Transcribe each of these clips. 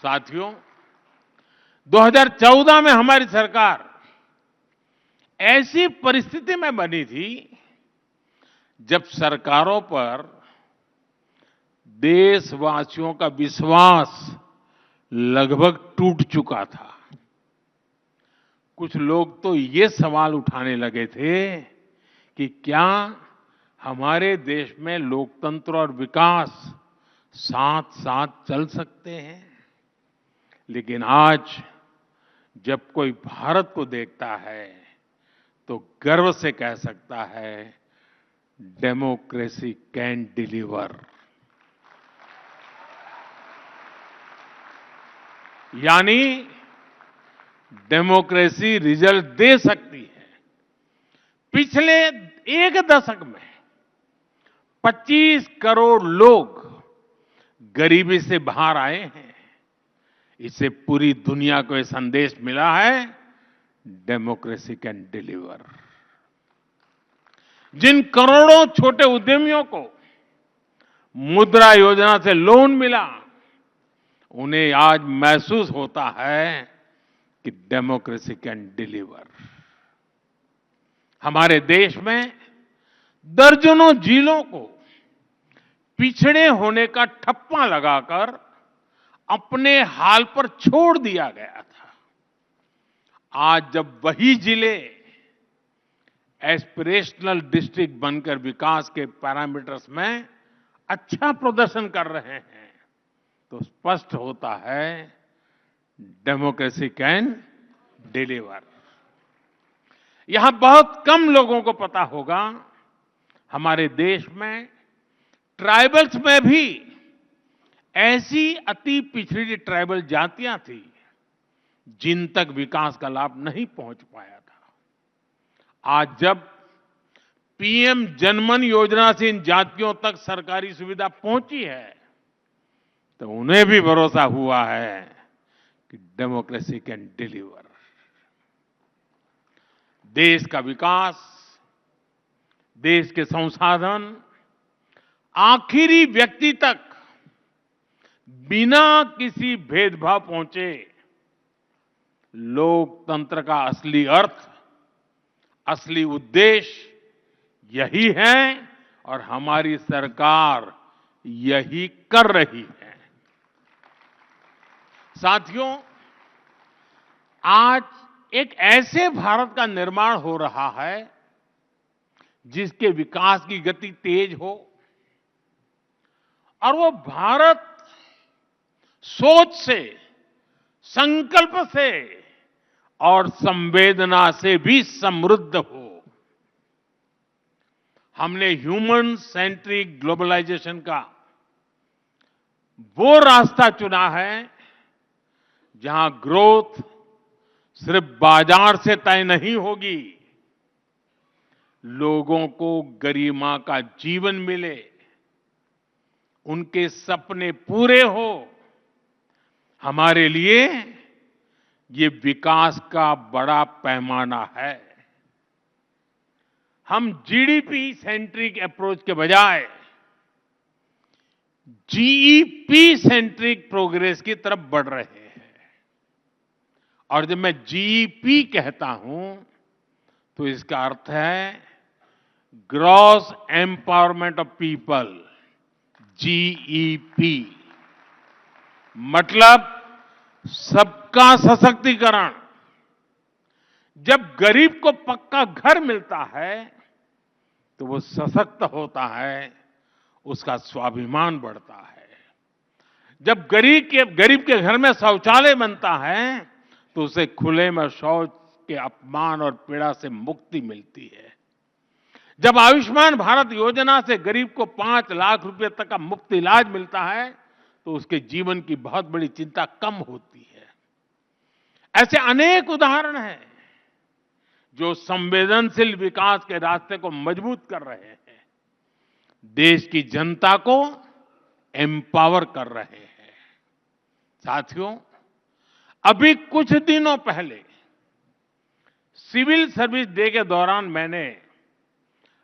साथियों, 2014 में हमारी सरकार ऐसी परिस्थिति में बनी थी जब सरकारों पर देशवासियों का विश्वास लगभग टूट चुका था। कुछ लोग तो ये सवाल उठाने लगे थे कि क्या हमारे देश में लोकतंत्र और विकास साथ साथ चल सकते हैं। लेकिन आज जब कोई भारत को देखता है तो गर्व से कह सकता है, डेमोक्रेसी कैन डिलीवर। यानी डेमोक्रेसी रिजल्ट दे सकती है। पिछले एक दशक में 25 करोड़ लोग गरीबी से बाहर आए हैं। इससे पूरी दुनिया को यह संदेश मिला है, डेमोक्रेसी कैन डिलीवर। जिन करोड़ों छोटे उद्यमियों को मुद्रा योजना से लोन मिला, उन्हें आज महसूस होता है कि डेमोक्रेसी कैन डिलीवर। हमारे देश में दर्जनों जिलों को पिछड़े होने का ठप्पा लगाकर अपने हाल पर छोड़ दिया गया था। आज जब वही जिले एस्पिरेशनल डिस्ट्रिक्ट बनकर विकास के पैरामीटर्स में अच्छा प्रदर्शन कर रहे हैं, तो स्पष्ट होता है, डेमोक्रेसी कैन डिलीवर। यहां बहुत कम लोगों को पता होगा, हमारे देश में ट्राइबल्स में भी ऐसी अति पिछड़ी ट्राइबल जातियां थी जिन तक विकास का लाभ नहीं पहुंच पाया था। आज जब पीएम जनमन योजना से इन जातियों तक सरकारी सुविधा पहुंची है, तो उन्हें भी भरोसा हुआ है कि डेमोक्रेसी कैन डिलीवर। देश का विकास, देश के संसाधन आखिरी व्यक्ति तक बिना किसी भेदभाव पहुंचे, लोकतंत्र का असली अर्थ, असली उद्देश्य यही है और हमारी सरकार यही कर रही है। साथियों, आज एक ऐसे भारत का निर्माण हो रहा है जिसके विकास की गति तेज हो, और वो भारत सोच से, संकल्प से और संवेदना से भी समृद्ध हो। हमने ह्यूमन सेंट्रिक ग्लोबलाइजेशन का वो रास्ता चुना है जहां ग्रोथ सिर्फ बाजार से तय नहीं होगी, लोगों को गरिमा का जीवन मिले, उनके सपने पूरे हो। हमारे लिए ये विकास का बड़ा पैमाना है। हम जीडीपी सेंट्रिक अप्रोच के बजाय जीईपी सेंट्रिक प्रोग्रेस की तरफ बढ़ रहे हैं। और जब मैं जीईपी कहता हूं तो इसका अर्थ है gross empowerment of people, GEP. मतलब सबका सशक्तिकरण। जब गरीब को पक्का घर मिलता है तो वो सशक्त होता है, उसका स्वाभिमान बढ़ता है। जब गरीब के घर में शौचालय बनता है तो उसे खुले में शौच के अपमान और पीड़ा से मुक्ति मिलती है। जब आयुष्मान भारत योजना से गरीब को 5 लाख रुपए तक का मुफ्त इलाज मिलता है तो उसके जीवन की बहुत बड़ी चिंता कम होती है। ऐसे अनेक उदाहरण हैं जो संवेदनशील विकास के रास्ते को मजबूत कर रहे हैं, देश की जनता को एम्पावर कर रहे हैं। साथियों, अभी कुछ दिनों पहले सिविल सर्विस डे के दौरान मैंने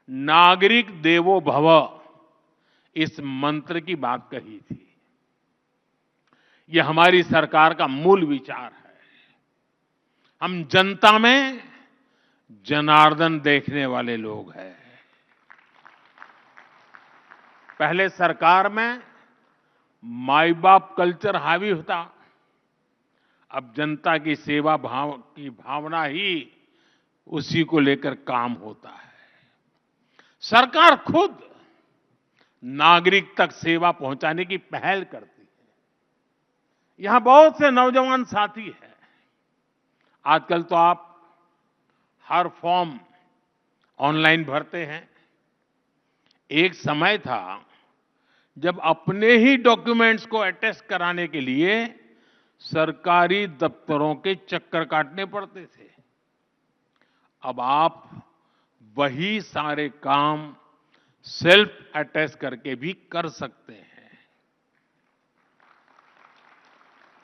नागरिक देवो भव इस मंत्र की बात कही थी। ये हमारी सरकार का मूल विचार है। हम जनता में जनार्दन देखने वाले लोग हैं। पहले सरकार में माई बाप कल्चर हावी होता, अब जनता की सेवा की भावना ही उसी को लेकर काम होता है। सरकार खुद नागरिक तक सेवा पहुंचाने की पहल करती है। यहां बहुत से नौजवान साथी हैं। आजकल तो आप हर फॉर्म ऑनलाइन भरते हैं। एक समय था जब अपने ही डॉक्यूमेंट्स को अटेस्ट कराने के लिए सरकारी दफ्तरों के चक्कर काटने पड़ते थे। अब आप वही सारे काम सेल्फ अटेस्ट करके भी कर सकते हैं।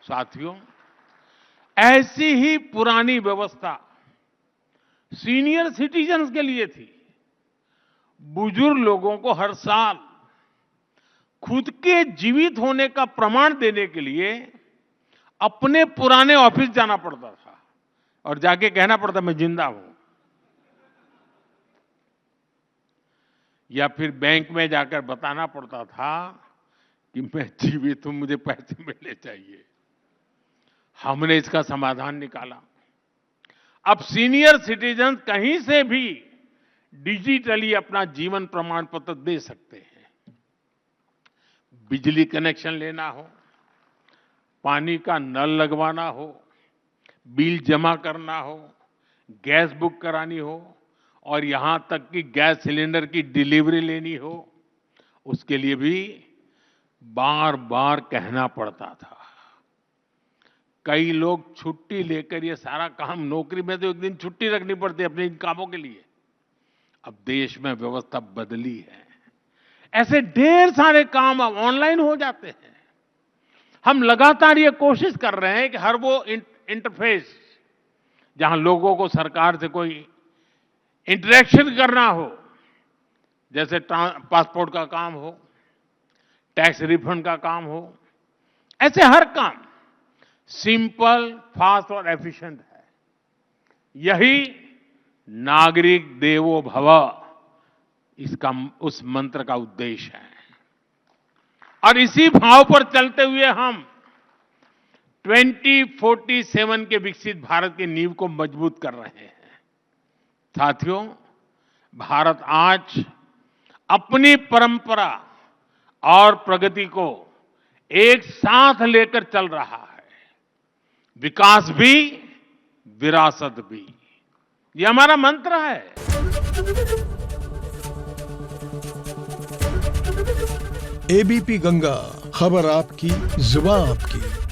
साथियों, ऐसी ही पुरानी व्यवस्था सीनियर सिटीजन्स के लिए थी। बुजुर्ग लोगों को हर साल खुद के जीवित होने का प्रमाण देने के लिए अपने पुराने ऑफिस जाना पड़ता था और जाके कहना पड़ता मैं जिंदा हूं, या फिर बैंक में जाकर बताना पड़ता था कि मैं जीवित हूं, मुझे पैसे मिलने चाहिए। हमने इसका समाधान निकाला। अब सीनियर सिटीजन कहीं से भी डिजिटली अपना जीवन प्रमाण पत्र दे सकते हैं। बिजली कनेक्शन लेना हो, पानी का नल लगवाना हो, बिल जमा करना हो, गैस बुक करानी हो और यहां तक कि गैस सिलेंडर की डिलीवरी लेनी हो, उसके लिए भी बार बार कहना पड़ता था। कई लोग छुट्टी लेकर ये सारा काम, नौकरी में तो एक दिन छुट्टी रखनी पड़ती है अपने इन कामों के लिए। अब देश में व्यवस्था बदली है। ऐसे ढेर सारे काम अब ऑनलाइन हो जाते हैं। हम लगातार ये कोशिश कर रहे हैं कि हर वो इंटरफेस जहां लोगों को सरकार से कोई इंटरेक्शन करना हो, जैसे पासपोर्ट का काम हो, टैक्स रिफंड का काम हो, ऐसे हर काम सिंपल, फास्ट और एफिशिएंट है। यही नागरिक देवो भव इसका, उस मंत्र का उद्देश्य है। और इसी भाव पर चलते हुए हम 2047 के विकसित भारत की नींव को मजबूत कर रहे हैं। साथियों, भारत आज अपनी परंपरा और प्रगति को एक साथ लेकर चल रहा है। विकास भी, विरासत भी, ये हमारा मंत्र है। एबीपी गंगा, खबर आपकी, जुबान आपकी।